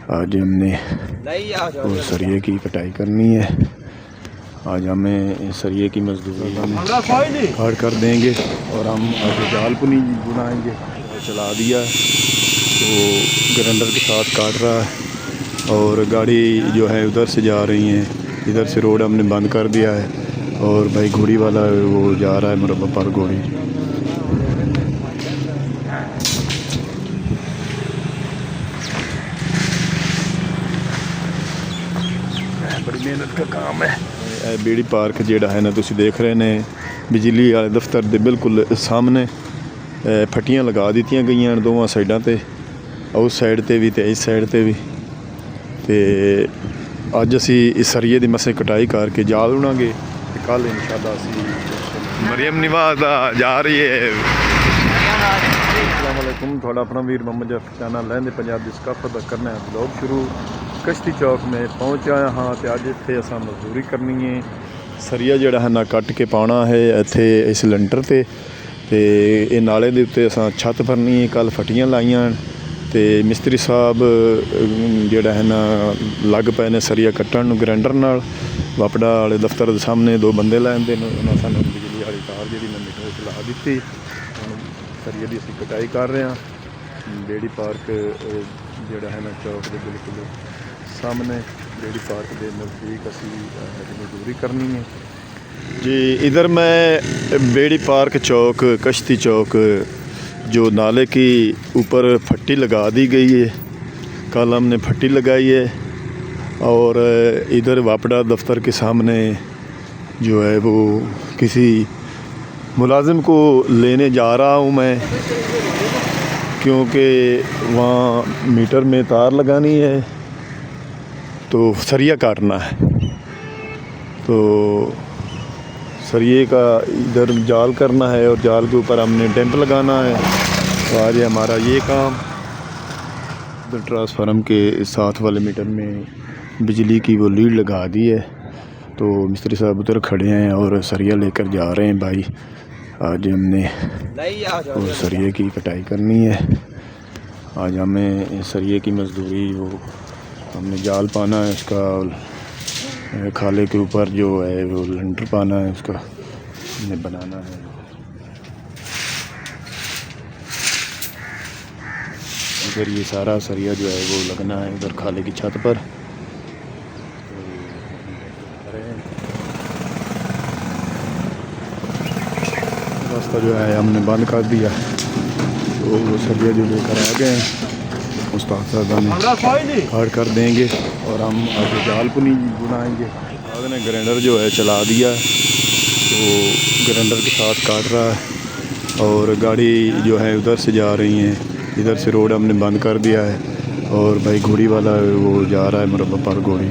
आज हमने और सरिये की कटाई करनी है। आज हमें सरिये की मजदूरी काट कर देंगे और हम आगे जाल पुनी बुनाएंगे। चला दिया तो ग्राइंडर के साथ काट रहा है और गाड़ी जो है उधर से जा रही है, इधर से रोड हमने बंद कर दिया है और भाई घोड़ी वाला वो जा रहा है मुरब्बा पर घोड़ी। बड़ी मेहनत का काम है। बेड़ी पार्क जेड़ा है ना तुसी देख रहे ने बिजली वाले दफ्तर दे बिल्कुल सामने फट्टियां लगा दित्तियां गईयां दोवां साइडां ते, उस साइड ते भी ते इस साइड ते भी। ते अज असी इस सरिये दी मसे कटाई करके जाल उड़ांगे ते कल इंशाअल्लाह असी मरियम निवाज दा जा रही है। अस्सलाम वालेकुम, थोड़ा अपना वीर मोहम्मद जफ चैनल लहंदे पंजाब दी सकाफत दा करना है ब्लॉग शुरू। कश्ती चौक में पहुँच आया हाँ तो अज इत्थे असां मजदूरी करनी है। सरिया जिहड़ा है ना कट के पाना है इत्थे इस लंटर ते ये नाले दे उत्ते असां छत भरनी है। कल फट्टियां लाइयां ते मिस्त्री साहब जिहड़ा है ना लग पे ने सरिया कट्टण नूं ग्राइंडर नाल। वापड़ा वाले दफ्तर दे सामने दो बंदे लैंदे ने, उन्हां सानूं बिजली वाली तार जिहड़ी नवीं ठोक ला दित्ती। हुण सरिये दी असीं कटाई कर रहे हैं। बेड़ी पार्क जिहड़ा है ना चौक दे बिल्कुल सामने बेड़ी पार्क के नज़दीक असी मजदूरी करनी है जी। इधर मैं बेड़ी पार्क चौक कश्ती चौक जो नाले की ऊपर फट्टी लगा दी गई है, कल हमने फट्टी लगाई है। और इधर वापड़ा दफ्तर के सामने जो है वो किसी मुलाजिम को लेने जा रहा हूँ मैं, क्योंकि वहाँ मीटर में तार लगानी है तो सरिया काटना है। तो सरिये का इधर जाल करना है और जाल के ऊपर हमने डैम्प लगाना है। तो आज हमारा ये काम। इधर ट्रांसफार्मर के साथ वाले मीटर में बिजली की वो लीड लगा दी है। तो मिस्त्री साहब उधर खड़े हैं और सरिया लेकर जा रहे हैं भाई। आज हमने और सरिये की कटाई करनी है। आज हमें सरिये की मजदूरी वो हमने जाल पाना है, उसका खाले के ऊपर जो है वो लंटर पाना है, उसका हमने बनाना है। इधर ये सारा सरिया जो है वो लगना है उधर खाले की छत पर। रास्ता जो है हमने बंद कर दिया तो वो सरिया जो लेकर आ गए हैं उस्ताद साहब काट कर देंगे और हम आगे जाल पुनी बुनाएंगे। उस्ताद ने ग्राइंडर जो है चला दिया तो ग्राइंडर के साथ काट रहा है और गाड़ी जो है उधर से जा रही है, इधर से रोड हमने बंद कर दिया है और भाई घोड़ी वाला वो जा रहा है मुरब्बा पर घोड़ी।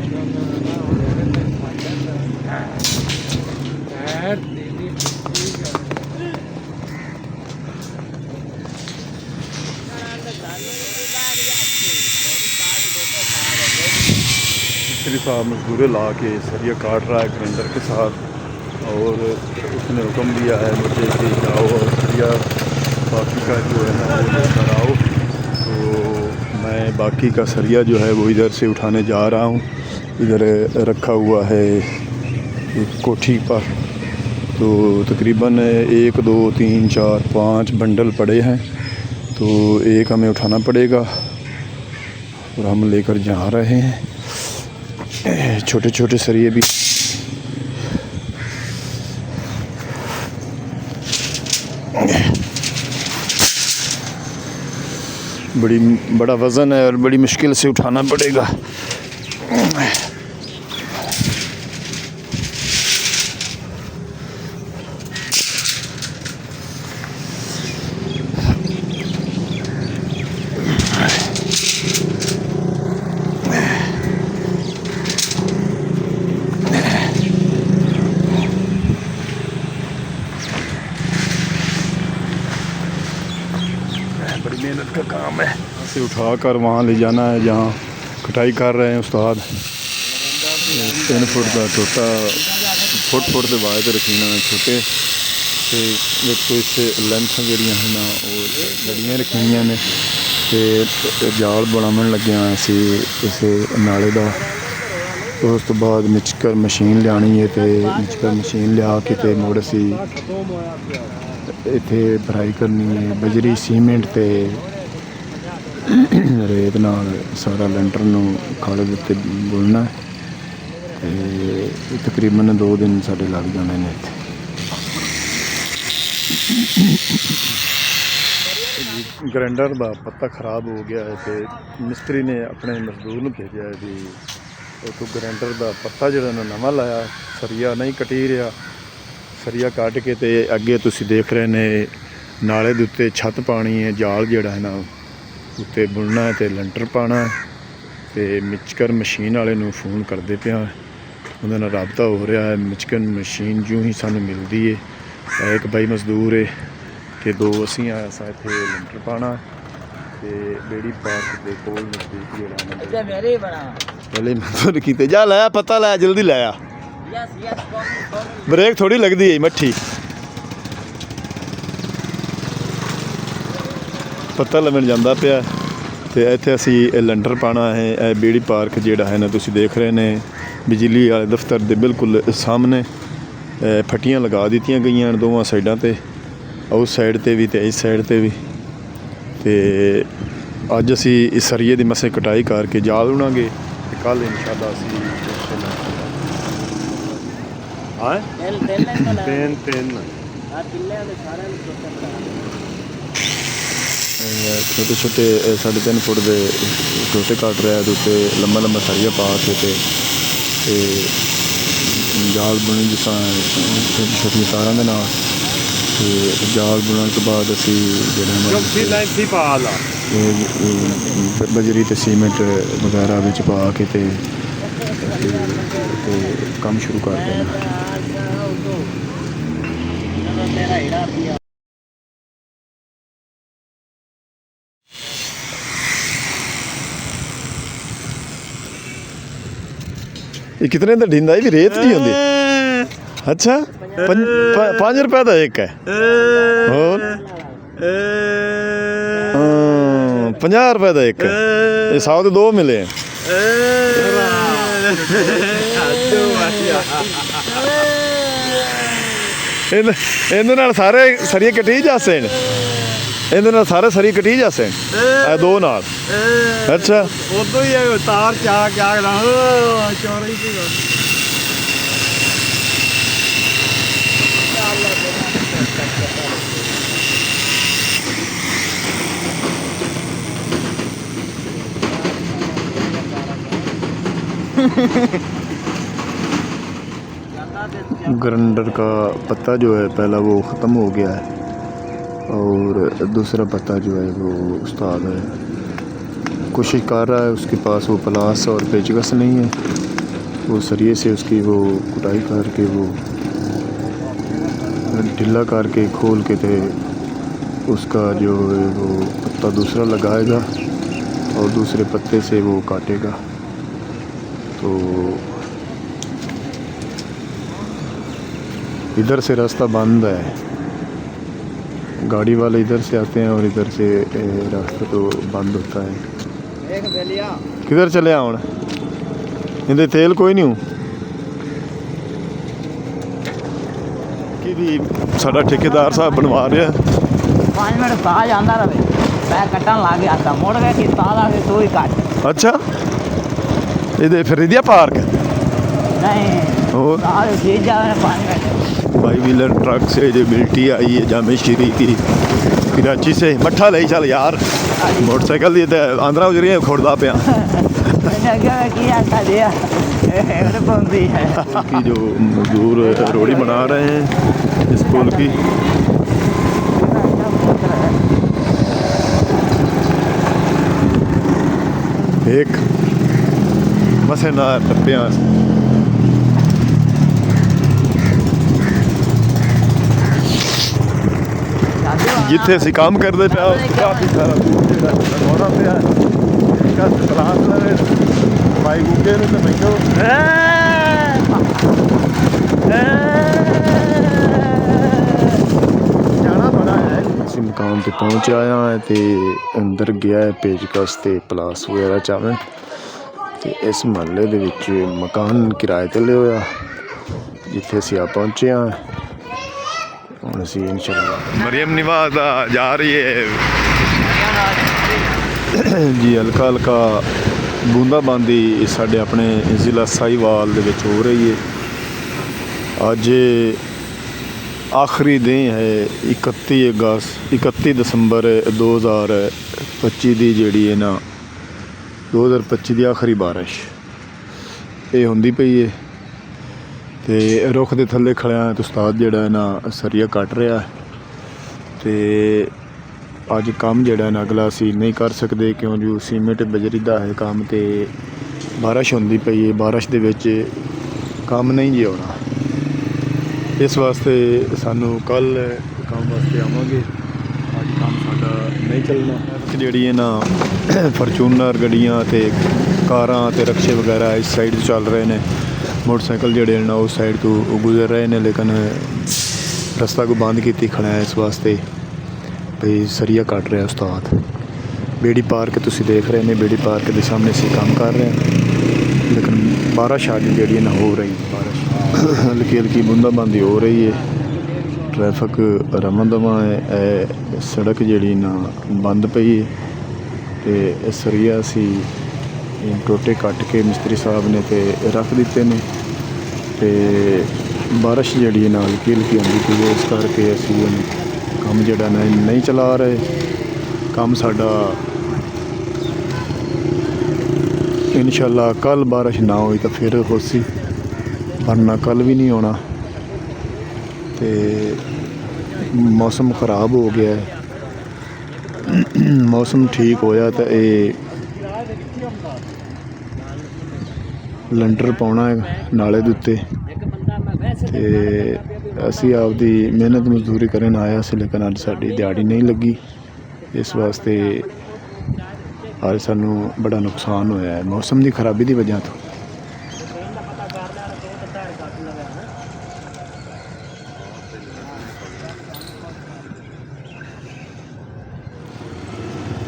मिस्त्री साहब मजदूरे ला के सरिया काट रहा है ग्राइंडर के साथ और उसने हुक्म दिया है मुझे कि जाओ और सरिया बाकी का जो है ना वो लेकर आओ। तो मैं बाकी का सरिया जो है वो इधर से उठाने जा रहा हूँ। इधर रखा हुआ है एक कोठी पर, तो तकरीबन 1 2 3 4 5 बंडल पड़े हैं। तो एक हमें उठाना पड़ेगा और हम लेकर जा रहे हैं। छोटे छोटे सरिये भी बड़ा वज़न है और बड़ी मुश्किल से उठाना पड़ेगा। बड़ी मेहनत का काम है। से उठा कर वहाँ ले जाना है जहाँ कटाई कर रहे हैं उस्ताद। 3 फुट का छोटा फुट के वायद रखना है छोटे तो इससे लेंथ जड़ियाँ हैं ना और लड़ियाँ रखी ने ਤੇ ਜਾਲ ਬਣਾਉਣ ਲੱਗਿਆ ਅਸੀਂ ਕਿਸੇ ਨਾਲੇ ਦਾ। ਉਸ ਤੋਂ ਬਾਅਦ ਮਿਚਕਰ ਮਸ਼ੀਨ ਲਿਆਉਣੀ ਹੈ ਤੇ ਮਿਚਕਰ ਮਸ਼ੀਨ ਲਿਆ ਕੇ ਤੇ ਮੁੜ ਅਸੀਂ ਇੱਥੇ ਭਰਾਈ ਕਰਨੀ ਹੈ। ਬਜਰੀ ਸੀਮੈਂਟ ਤੇ ਰੇਤ ਨਾਲ ਸਾਰਾ ਲੈਂਟਰ ਨੂੰ ਖਾਲੇ ਦੇ ਉੱਤੇ ਬੁਣਨਾ ਤੇ ਤਕਰੀਬਨ 2 ਦਿਨ ਸਾਡੇ ਲੱਗ ਜਾਣੇ ਨੇ ਇੱਥੇ। ਗਰੈਂਡਰ ਦਾ ਪੱਤਾ ਖਰਾਬ ਹੋ ਗਿਆ ਹੈ ਤੇ ਮਿਸਤਰੀ ਨੇ ਆਪਣੇ ਮਜ਼ਦੂਰ ਨੂੰ ਭੇਜਿਆ ਹੈ ਵੀ ਇੱਕ ਗਰੈਂਡਰ ਦਾ ਪੱਤਾ ਜਿਹੜਾ ਨਾ ਨਵਾਂ ਲਾਇਆ, ਸਰੀਆ ਨਹੀਂ ਕੱਟੀ ਰਿਹਾ। ਸਰੀਆ ਕੱਟ ਕੇ ਤੇ ਅੱਗੇ ਤੁਸੀਂ ਦੇਖ ਰਹੇ ਨੇ ਨਾਲੇ ਦੇ ਉੱਤੇ ਛੱਤ ਪਾਣੀ ਹੈ, ਜਾਲ ਜਿਹੜਾ ਹੈ ਨਾ ਉੱਤੇ ਬੁਣਨਾ ਹੈ ਤੇ ਲੈਂਟਰ ਪਾਉਣਾ। ਤੇ ਮਿਚਕਰ ਮਸ਼ੀਨ ਵਾਲੇ ਨੂੰ ਫੋਨ ਕਰਦੇ ਪਿਆ, ਉਹਦੇ ਨਾਲ ਰਾਬਤਾ ਹੋ ਰਿਹਾ ਹੈ। ਮਿਚਕਰ ਮਸ਼ੀਨ ਜਿਉਂ ਹੀ ਸਾਨੂੰ ਮਿਲਦੀ ਹੈ, ਇੱਕ ਬਾਈ ਮਜ਼ਦੂਰ ਹੈ ਤੇ 2 ਅਸੀਂ ਆਇਆ ਸਾਂ ਇੱਥੇ ਲੈਂਟਰ ਪਾਉਣਾ ਤੇ ਬੇੜੀ ਪਾਰਕ ਦੇ ਕੋਲ ਨਜ਼ਦੀਕ ਜਿਹੜਾ ਪਹਿਲੇ ਮੈਂ ਕੀਤੇ ਜਾ ਲਾਇਆ ਪਤਾ ਲਾਇਆ ਜਲਦੀ ਲਾਇਆ। ਬ੍ਰੇਕ ਥੋੜੀ ਲੱਗਦੀ ਹੈ ਮੱਠੀ, ਪਤਾ ਲੱਗਣ ਜਾਂਦਾ ਪਿਆ। ਤੇ ਇੱਥੇ ਅਸੀਂ ਲੈਂਟਰ ਪਾਉਣਾ ਹੈ। ਇਹ ਬੇੜੀ ਪਾਰਕ ਜਿਹੜਾ ਹੈ ਨਾ ਤੁਸੀਂ ਦੇਖ ਰਹੇ ਨੇ ਬਿਜਲੀ ਵਾਲੇ ਦਫ਼ਤਰ ਦੇ ਬਿਲਕੁਲ ਸਾਹਮਣੇ ਫੱਟੀਆਂ ਲਗਾ ਦਿੱਤੀਆਂ ਗਈਆਂ ਹਨ ਦੋਵਾਂ ਸਾਈਡਾਂ ਤੇ, ਉਸ ਸਾਈਡ ਤੇ ਵੀ ਤੇ ਇਸ ਸਾਈਡ ਤੇ ਵੀ। ਤੇ ਅੱਜ ਅਸੀਂ ਇਸ ਸਰੀਏ ਦੀ ਮਸੇ ਕਟਾਈ ਕਰਕੇ ਜਾਲ ਉਣਾਂਗੇ ਤੇ ਕੱਲ ਇਨਸ਼ਾਅੱਲਾ ਅਸੀਂ छोटे छोटे 3.5 फुट के टोटे कट रहा है उत्ते लम्बा लम्बा सरिया पा के ते जाल बुनी जिस छोटी छोटी तारों के नाल जाल बुनने के बाद असी बजरी ते सीमेंट वगैरह विच पा के ते काम शुरू कर देना। ये कितने का ढींदा है? रेत नहीं होती? अच्छा 5 रुपए का एक है और 50 रुपए का एक है। ये 100 के 2 मिले हैं। ਇਹਦੇ ਨਾਲ ਸਾਰੇ ਸਰੀਏ ਕੱਟੀ ਜਾਸੇ ਨੇ, ਇਹਦੇ ਨਾਲ ਸਾਰੇ ਸਰੀਏ ਕੱਟੀ ਜਾਸੇ ਇਹ 2 ਨਾਲ। ਅੱਛਾ ਉਦੋਂ ਹੀ ਤਾਰ ਚਾ ਕਿਆ ਲਾ ਚੋਰੀ ਸੀ। ग्राइंडर का पत्ता जो है पहला वो ख़त्म हो गया है और दूसरा पत्ता जो है वो उस्ताद है कोशिश कर रहा है, उसके पास वो प्लास और पेचकस नहीं है, वो सरिये से उसकी वो कुटाई करके वो ढीला करके खोल के थे उसका जो है वो पत्ता दूसरा लगाएगा और दूसरे पत्ते से वो काटेगा। तो इधर से रास्ता बंद है, गाड़ी वाले इधर से आते हैं और इधर से रास्ता तो बंद होता है। किधर चले आउण इधर तेल कोई नहीं हूँ कि साडा ठेकेदार साहब बनवा रहा 5 मिनट ताज आंदा रहे मैं कट्टन ला गया था मुड़ गया कि ताज आ गए तो ही काट। अच्छा इधर फरीदिया पार्क नहीं और ताज चीज जावे 5 मिनट। भाई व्हीलर ट्रक से जो बिल्टी आई है जामे श्री की कराची से मट्ठा ले चल यार मोटरसाइकिल दी ते आंध्रा उजरी खोड़दा पिया की जो मजदूर रोड़ी बना रहे हैं इस पुल की। एक मसे ना टप्पियां जिथे असी काम करते पे काफ़ी सारा लगा पिया भाई गुगे तो बैठो जाना बड़ा है। असी मकान ਦੁਕਾਨ ਤੇ ਪਹੁੰਚ ਆਇਆ ਹੈ ਤੇ ਅੰਦਰ ਗਿਆ ਹੈ ਪੇਚਕਸ ਤੇ ਪਲਾਸ ਵਗੈਰਾ ਚਾਵਣ। ਤੇ ਇਸ ਮਹੱਲੇ ਦੇ ਵਿੱਚ ਮਕਾਨ ਕਿਰਾਏ ਤੇ ਲਿਆ ਹੋਇਆ ਜਿੱਥੇ ਅਸੀਂ ਆ ਪਹੁੰਚੇ ਹਾਂ। ਹੁਣ ਅਸੀਂ ਇਨਸ਼ਾਅੱਲਾ ਮਰੀਮ ਨਿਵਾਜ਼ ਦਾ ਜਾ ਰਹੀ ਹੈ ਜੀ। ਹਲਕਾ ਹਲਕਾ ਬੂੰਦਾਬਾਂਦੀ ਸਾਡੇ ਆਪਣੇ ਜ਼ਿਲ੍ਹਾ ਸਾਹੀਵਾਲ ਦੇ ਵਿੱਚ ਹੋ ਰਹੀ ਹੈ। ਅੱਜ ਆਖਰੀ ਦਿਨ ਹੈ 31 ਦਸੰਬਰ 2025 ਦੀ ਜਿਹੜੀ ਹੈ ਨਾ 2025 ਦੀ ਆਖਰੀ ਬਾਰਿਸ਼ ਇਹ ਹੁੰਦੀ ਪਈ ਹੈ। ਤੇ ਰੁੱਖ ਦੇ ਥੱਲੇ ਖੜਿਆ ਤੇ ਉਸਤਾਦ ਜਿਹੜਾ ਹੈ ਨਾ ਸਰੀਆ ਕੱਟ ਰਿਹਾ ਤੇ ਅੱਜ ਕੰਮ ਜਿਹੜਾ ਨਾ ਅਗਲਾ ਅਸੀਂ ਨਹੀਂ ਕਰ ਸਕਦੇ ਕਿਉਂ ਜੋ ਸੀਮੈਂਟ ਬਜਰੀ ਦਾ ਹੈ ਕੰਮ ਤੇ ਬਾਰਿਸ਼ ਹੁੰਦੀ ਪਈ ਹੈ। ਬਾਰਿਸ਼ ਦੇ ਵਿੱਚ ਕੰਮ ਨਹੀਂ ਜੀ ਹੋਣਾ। ਇਸ ਵਾਸਤੇ ਸਾਨੂੰ ਕੱਲ ਕੰਮ ਵਾਸਤੇ ਆਵਾਂਗੇ। ਅੱਜ ਕੰਮ ਸਾਡਾ ਨਹੀਂ ਚੱਲਣਾ। ਜਿਹੜੀ ਹੈ ਨਾ ਫੋਰਚੂਨਰ ਗੱਡੀਆਂ ਤੇ ਕਾਰਾਂ ਤੇ ਰਕਸ਼ੇ ਵਗੈਰਾ ਇਸ ਸਾਈਡ ਤੋਂ ਚੱਲ ਰਹੇ ਨੇ। ਮੋਟਰਸਾਈਕਲ ਜਿਹੜੇ ਨੇ ਉਸ ਸਾਈਡ ਤੋਂ ਗੁਜ਼ਰ ਰਹੇ ਨੇ ਲੇਕਿਨ ਰਸਤਾ ਕੋ ਬੰਦ ਕੀਤੀ ਖੜਾ ਹੈ ਇਸ ਵਾਸਤੇ ਵੀ ਸਰੀਆ ਕੱਟ ਰਿਹਾ ਉਸਤਾਦ। ਬੇੜੀ ਪਾਰਕ ਤੁਸੀਂ ਦੇਖ ਰਹੇ ਨੇ। ਬੇੜੀ ਪਾਰਕ ਦੇ ਸਾਹਮਣੇ ਅਸੀਂ ਕੰਮ ਕਰ ਰਹੇ ਹਾਂ ਲੇਕਿਨ ਬਾਰਿਸ਼ ਅੱਜ ਜਿਹੜੀ ਨਾ ਹੋ ਰਹੀ ਬਾਰਿਸ਼ ਹਲਕੀ ਹਲਕੀ ਬੂੰਦਾਬਾਂਦੀ ਹੋ ਰਹੀ ਹੈ। ਟ੍ਰੈਫਿਕ ਰਮਨ ਦਵਾਂ ਹੈ। ਇਹ ਸੜਕ ਜਿਹੜੀ ਨਾ ਬੰਦ ਪਈ ਹੈ ਤੇ ਇਹ ਸਰੀਆ ਅਸੀਂ ਟੋਟੇ ਕੱਟ ਕੇ ਮਿਸਤਰੀ ਸਾਹਿਬ ਨੇ ਤੇ ਰੱਖ ਦਿੱਤੇ ਨੇ ਤੇ ਬਾਰਿਸ਼ ਜਿਹੜੀ ਨਾਲ ਹਲਕੀ ਹਲਕੀ ਆਉਂਦੀ ਪਈ ਇਸ ਕਰਕੇ ਅਸੀਂ ਕੰਮ ਜਿਹੜਾ ਨਹੀਂ ਚਲਾ ਰਹੇ। ਕੰਮ ਸਾਡਾ ਇਨਸ਼ਾਅੱਲਾ ਕੱਲ ਬਾਰਿਸ਼ ਨਾ ਹੋਈ ਤਾਂ ਫਿਰ ਹੋਸੀ ਵਰਨਾ ਕੱਲ ਵੀ ਨਹੀਂ ਆਉਣਾ। ਤੇ ਮੌਸਮ ਖਰਾਬ ਹੋ ਗਿਆ ਹੈ। ਮੌਸਮ ਠੀਕ ਹੋਇਆ ਤਾਂ ਇਹ ਲੰਟਰ ਪਾਉਣਾ ਹੈ ਨਾਲੇ ਦੇ ਉੱਤੇ ਤੇ ਅਸੀਂ ਆਪਦੀ ਮਿਹਨਤ ਮਜ਼ਦੂਰੀ ਕਰਨ ਆਇਆ ਸੀ ਲੇਕਿਨ ਅੱਜ ਸਾਡੀ ਦਿਹਾੜੀ ਨਹੀਂ ਲੱਗੀ। ਇਸ ਵਾਸਤੇ ਅੱਜ ਸਾਨੂੰ ਬੜਾ ਨੁਕਸਾਨ ਹੋਇਆ ਹੈ ਮੌਸਮ ਦੀ ਖਰਾਬੀ ਦੀ ਵਜ੍ਹਾ ਤੋਂ।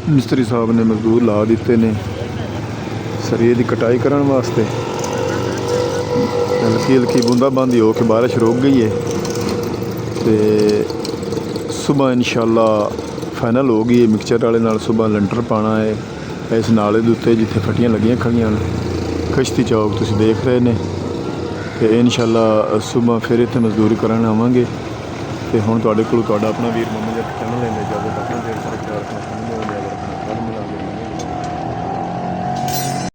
ਮਿਸਤਰੀ ਸਾਹਿਬ ਨੇ ਮਜ਼ਦੂਰ ਲਾ ਦਿੱਤੇ ਨੇ ਸਰੀਏ ਦੀ ਕਟਾਈ ਕਰਨ ਵਾਸਤੇ। ਹਲਕੀ ਹਲਕੀ ਬੂੰਦਾਬਾਂਦੀ ਹੋ ਕੇ ਬਾਰਿਸ਼ ਰੁਕ ਗਈ ਹੈ ਤੇ ਸੁਬਹ ਇਨਸ਼ਾਅੱਲਾ ਫਾਈਨਲ ਹੋ ਗਈ ਹੈ। ਮਿਕਸਚਰ ਵਾਲੇ ਨਾਲ ਸੁਬਹ ਲੰਟਰ ਪਾਉਣਾ ਹੈ ਇਸ ਨਾਲੇ ਦੇ ਉੱਤੇ ਜਿੱਥੇ ਫੱਟੀਆਂ ਲੱਗੀਆਂ ਖੜੀਆਂ ਨੇ। ਕਸ਼ਤੀ ਚੌਕ ਤੁਸੀਂ ਦੇਖ ਰਹੇ ਨੇ ਤੇ ਇਨਸ਼ਾਅੱਲਾ ਸੁਬਹ ਫਿਰ ਇੱਥੇ ਮਜ਼ਦੂਰੀ ਕਰਨ ਆਵਾਂਗੇ। ਤੇ ਹੁਣ ਤੁਹਾਡੇ ਕੋਲ ਤੁਹਾਡਾ ਆਪਣਾ ਵੀਰ ਮੁਹੰਮਦ ਚੈਨਲ ਲੈਂਦੇ ਜਾਵੇ।